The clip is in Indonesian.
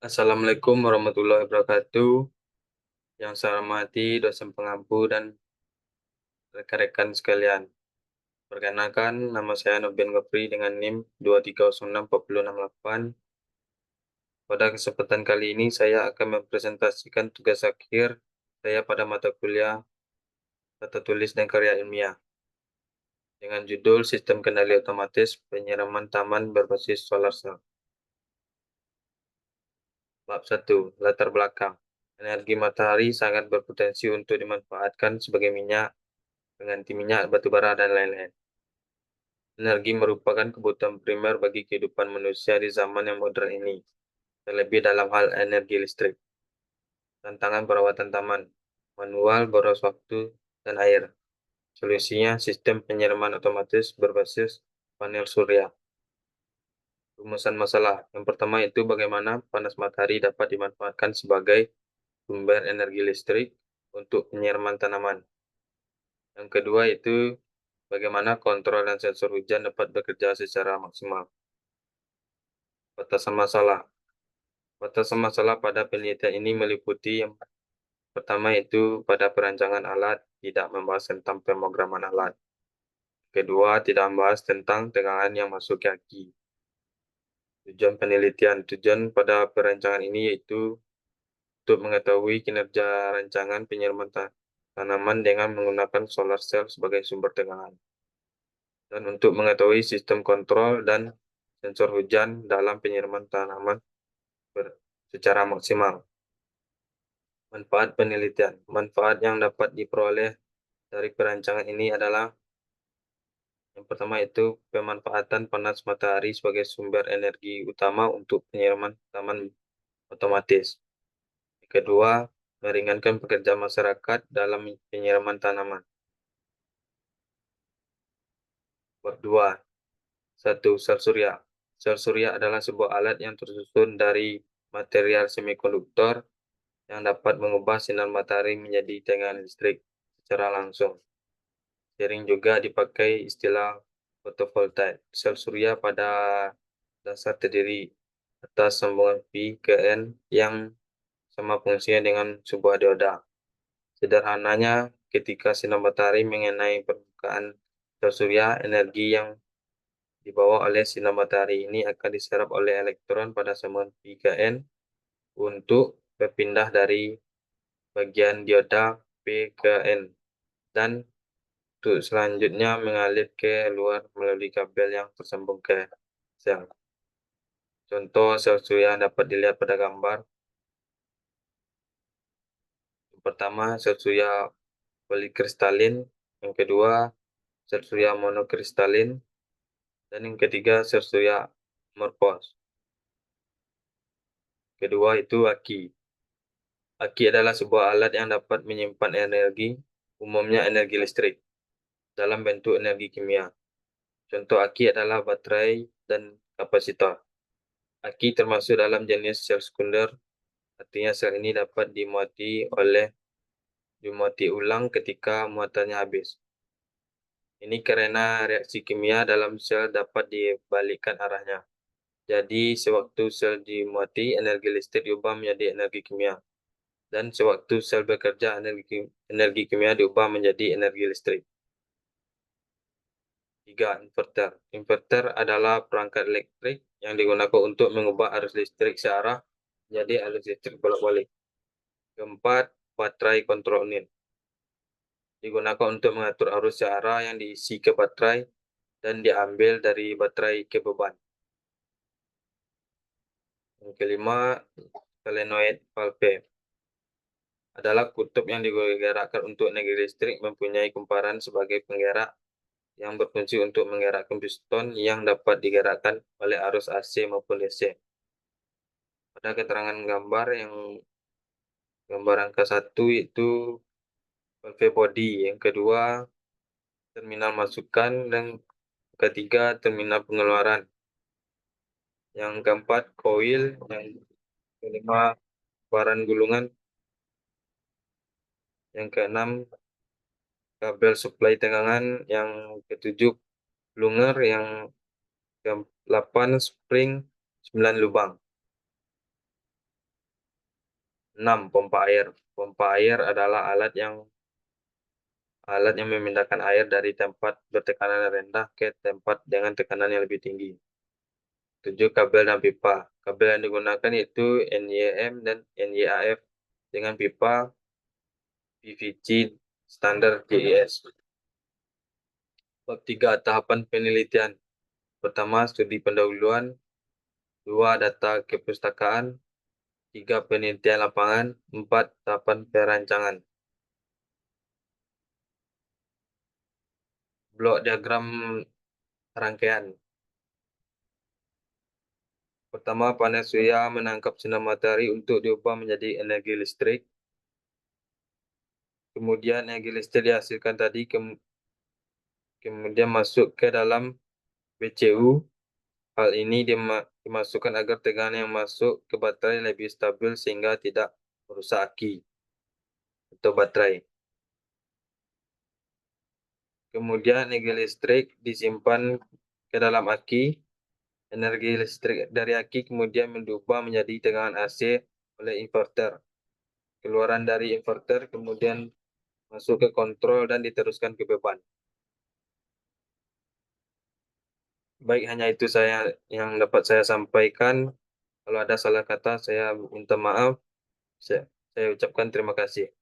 Assalamualaikum warahmatullahi wabarakatuh. Yang saya hormati dosen pengampu dan rekan-rekan sekalian. Perkenalkan, nama saya Nurbian Gopri dengan NIM 2306468. Pada kesempatan kali ini, saya akan mempresentasikan tugas akhir saya pada mata kuliah Tata Tulis dan Karya Ilmiah dengan judul Sistem Kendali Otomatis Penyiraman Taman Berbasis Solar Cell. Bab 1. Latar belakang. Energi matahari sangat berpotensi untuk dimanfaatkan sebagai minyak, pengganti minyak, batu bara, dan lain-lain. Energi merupakan kebutuhan primer bagi kehidupan manusia di zaman yang modern ini, terlebih dalam hal energi listrik. Tantangan perawatan taman, manual, boros waktu, dan air. Solusinya, sistem penyiraman otomatis berbasis panel surya. Rumusan masalah. Yang pertama itu bagaimana panas matahari dapat dimanfaatkan sebagai sumber energi listrik untuk penyiraman tanaman. Yang kedua itu bagaimana kontrol dan sensor hujan dapat bekerja secara maksimal. Batasan masalah. Batasan masalah pada penelitian ini meliputi yang pertama itu pada perancangan alat, tidak membahas tentang pemrograman alat. Kedua, tidak membahas tentang tegangan yang masuk ke aki. Tujuan penelitian. Tujuan pada perancangan ini yaitu untuk mengetahui kinerja rancangan penyiraman tanaman dengan menggunakan solar cell sebagai sumber tegangan. Dan untuk mengetahui sistem kontrol dan sensor hujan dalam penyiraman tanaman secara maksimal. Manfaat penelitian. Manfaat yang dapat diperoleh dari perancangan ini adalah yang pertama itu pemanfaatan panas matahari sebagai sumber energi utama untuk penyiraman taman otomatis. Kedua, meringankan pekerjaan masyarakat dalam penyiraman tanaman. Bab 2. 1. Sel surya. Sel surya adalah sebuah alat yang tersusun dari material semikonduktor yang dapat mengubah sinar matahari menjadi tegangan listrik secara langsung. Sering juga dipakai istilah fotovoltaik. Sel surya pada dasar terdiri atas sambungan P ke N yang sama fungsinya dengan sebuah dioda. Sederhananya, ketika sinar matahari mengenai permukaan sel surya, energi yang dibawa oleh sinar matahari ini akan diserap oleh elektron pada sambungan P ke N untuk berpindah dari bagian dioda P ke N dan untuk selanjutnya mengalir ke luar melalui kabel yang tersambung ke sel. Contoh sel surya yang dapat dilihat pada gambar. Yang pertama, sel surya polikristalin. Yang kedua, sel surya monokristalin. Dan yang ketiga, sel surya amorphous. Kedua itu aki. Aki adalah sebuah alat yang dapat menyimpan energi, umumnya energi listrik, dalam bentuk energi kimia. Contoh aki adalah baterai dan kapasitor. Aki termasuk dalam jenis sel sekunder, artinya sel ini dapat dimuati ulang ketika muatannya habis. Ini karena reaksi kimia dalam sel dapat dibalikkan arahnya. Jadi, sewaktu sel dimuati, energi listrik diubah menjadi energi kimia. Dan sewaktu sel bekerja, energi kimia diubah menjadi energi listrik. 3. Inverter. Inverter adalah perangkat elektrik yang digunakan untuk mengubah arus listrik searah menjadi arus listrik bolak-balik. Keempat, baterai kontrol unit. Digunakan untuk mengatur arus searah yang diisi ke baterai dan diambil dari baterai ke beban. Yang kelima, solenoid valve adalah kutub yang digerakkan untuk energi listrik mempunyai kumparan sebagai penggerak yang berfungsi untuk menggerakkan piston yang dapat digerakkan oleh arus AC maupun DC. Pada keterangan gambar yang gambar angka 1 itu valve body, yang kedua terminal masukan, dan ketiga terminal pengeluaran. Yang keempat coil, yang kelima kumparan gulungan, yang keenam kabel suplai tegangan, yang ketujuh plunger, yang ke-8 spring, 9 lubang. 6. Pompa air. Pompa air adalah alat yang memindahkan air dari tempat bertekanan rendah ke tempat dengan tekanan yang lebih tinggi. 7. Kabel dan pipa. Kabel yang digunakan itu NYM dan NYAF dengan pipa PVC standar JIS. Bab 3. Tahapan penelitian. Pertama, studi pendahuluan. 2. Data kepustakaan. 3. Penelitian lapangan. 4. Tahapan perancangan. Blok diagram rangkaian. Pertama, panel surya menangkap sinar matahari untuk diubah menjadi energi listrik. Kemudian energi listrik dihasilkan tadi kemudian masuk ke dalam BCU. Hal ini dimasukkan agar tegangan yang masuk ke baterai lebih stabil sehingga tidak merusak aki atau baterai. Kemudian energi listrik disimpan ke dalam aki. Energi listrik dari aki kemudian diubah menjadi tegangan AC oleh inverter. Keluaran dari inverter kemudian masuk ke kontrol dan diteruskan ke beban. Baik, hanya itu yang dapat saya sampaikan. Kalau ada salah kata, saya minta maaf. Saya ucapkan terima kasih.